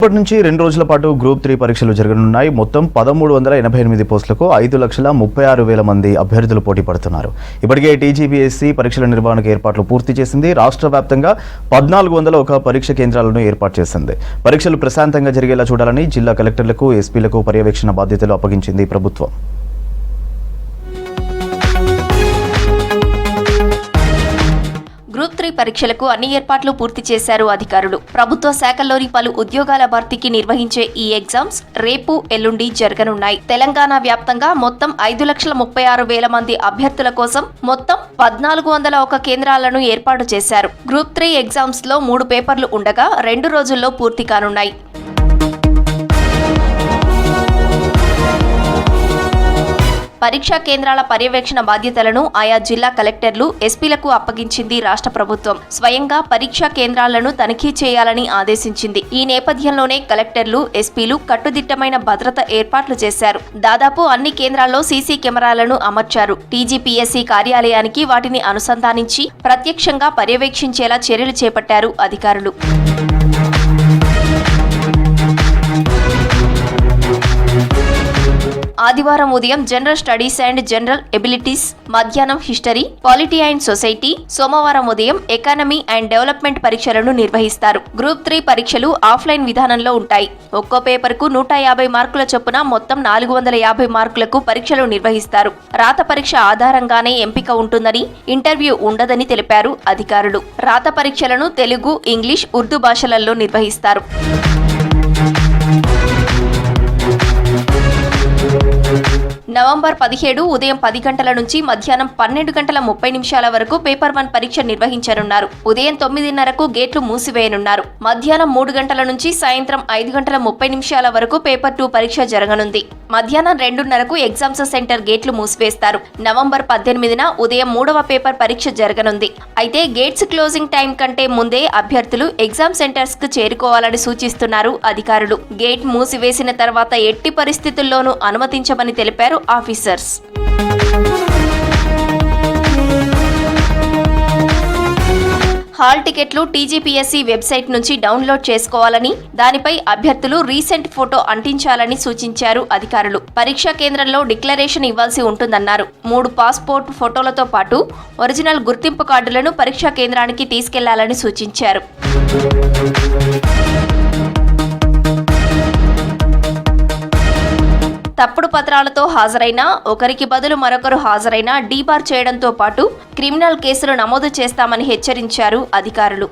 ఇప్పటి నుంచి 2 రోజుల పాటు గ్రూప్ 3 పరీక్షలు జరగనున్నాయి. మొత్తం 1388 పోస్టులకు 5,36,000 మంది అభ్యర్థులు పోటీ పడుతున్నారు. ఇప్పటికే టీజీపీఎస్సీ పరీక్షల నిర్వహణకు ఏర్పాట్లు పూర్తి చేసింది. రాష్ట్ర వ్యాప్తంగా 1401 పరీక్ష కేంద్రాలను ఏర్పాటు చేసింది. పరీక్షలు ప్రశాంతంగా జరిగేలా చూడాలని జిల్లా కలెక్టర్లకు, ఎస్పీలకు పర్యవేక్షణ బాధ్యతలు అప్పగించింది ప్రభుత్వం. గ్రూప్ 3 పరీక్షలకు అన్ని ఏర్పాట్లు పూర్తి చేశారు అధికారులు. ప్రభుత్వ శాఖల్లోని పలు ఉద్యోగాల భర్తీకి నిర్వహించే ఈ ఎగ్జామ్స్ రేపు, ఎల్లుండి జరగనున్నాయి. తెలంగాణ వ్యాప్తంగా మొత్తం 5,36,000 మంది అభ్యర్థుల కోసం మొత్తం 1401 కేంద్రాలను ఏర్పాటు చేశారు. గ్రూప్ 3 ఎగ్జామ్స్ లో 3 పేపర్లు ఉండగా 2 రోజుల్లో పూర్తి కానున్నాయి. పరీక్షా కేంద్రాల పర్యవేక్షణ బాధ్యతలను ఆయా జిల్లా కలెక్టర్లు, ఎస్పీలకు అప్పగించింది రాష్ట్ర ప్రభుత్వం. స్వయంగా పరీక్షా కేంద్రాలను తనిఖీ చేయాలని ఆదేశించింది. ఈ నేపథ్యంలోనే కలెక్టర్లు, ఎస్పీలు కట్టుదిట్టమైన భద్రత ఏర్పాట్లు చేశారు. దాదాపు అన్ని కేంద్రాల్లో సీసీ కెమెరాలను అమర్చారు. టీజీపీఎస్సీ కార్యాలయానికి వాటిని అనుసంధానించి ప్రత్యక్షంగా పర్యవేక్షించేలా చర్యలు చేపట్టారు అధికారులు. ఆదివారం ఉదయం general studies and general abilities, మధ్యాహ్నం హిస్టరీ, పాలిటీ అండ్ సొసైటీ, సోమవారం ఉదయం ఎకానమీ అండ్ డెవలప్మెంట్ పరీక్షలను నిర్వహిస్తారు. గ్రూప్ 3 పరీక్షలు ఆఫ్లైన్ విధానంలో ఉంటాయి. ఒక్కో పేపర్కు 150 మార్కుల చొప్పున మొత్తం 450 మార్కులకు పరీక్షలు నిర్వహిస్తారు. రాత పరీక్ష ఆధారంగానే ఎంపిక ఉంటుందని, ఇంటర్వ్యూ ఉండదని తెలిపారు అధికారులు. రాత పరీక్షలను తెలుగు, ఇంగ్లీష్, ఉర్దూ భాషలలో నిర్వహిస్తారు. నవంబర్ 17 ఉదయం 10 గంటల నుంచి మధ్యాహ్నం 12:30 వరకు పేపర్ 1 పరీక్ష నిర్వహించనున్నారు. ఉదయం 9:30కు గేట్లు మూసివేయనున్నారు. మధ్యాహ్నం 3 గంటల నుంచి సాయంత్రం 5:30 వరకు పేపర్ 2 పరీక్ష జరగనుంది. మధ్యాహ్నం 2:30కు ఎగ్జామ్స్ సెంటర్ గేట్లు మూసివేస్తారు. నవంబర్ 18న ఉదయం 3వ పేపర్ పరీక్ష జరగనుంది. అయితే గేట్స్ క్లోజింగ్ టైం కంటే ముందే అభ్యర్థులు ఎగ్జామ్ సెంటర్స్ కు చేరుకోవాలని సూచిస్తున్నారు అధికారులు. గేట్ మూసివేసిన తర్వాత ఎట్టి పరిస్థితుల్లోనూ అనుమతించమని తెలిపారు ఆఫీసర్స్. హాల్ టికెట్లు టీజీపీఎస్సీ వెబ్సైట్ నుంచి డౌన్లోడ్ చేసుకోవాలని, దానిపై అభ్యర్థులు రీసెంట్ ఫోటో అంటించాలని సూచించారు అధికారులు. పరీక్షా కేంద్రంలో డిక్లరేషన్ ఇవ్వాల్సి ఉంటుందన్నారు. 3 పాస్పోర్ట్ ఫోటోలతో పాటు ఒరిజినల్ గుర్తింపు కార్డులను పరీక్షా కేంద్రానికి తీసుకెళ్లాలని సూచించారు. తప్పుడు పత్రాలతో హాజరైనా, ఒకరికి బదులు మరొకరు హాజరైనా డీబార్ చేయడంతో పాటు క్రిమినల్ కేసులు నమోదు చేస్తామని హెచ్చరించారు అధికారులు.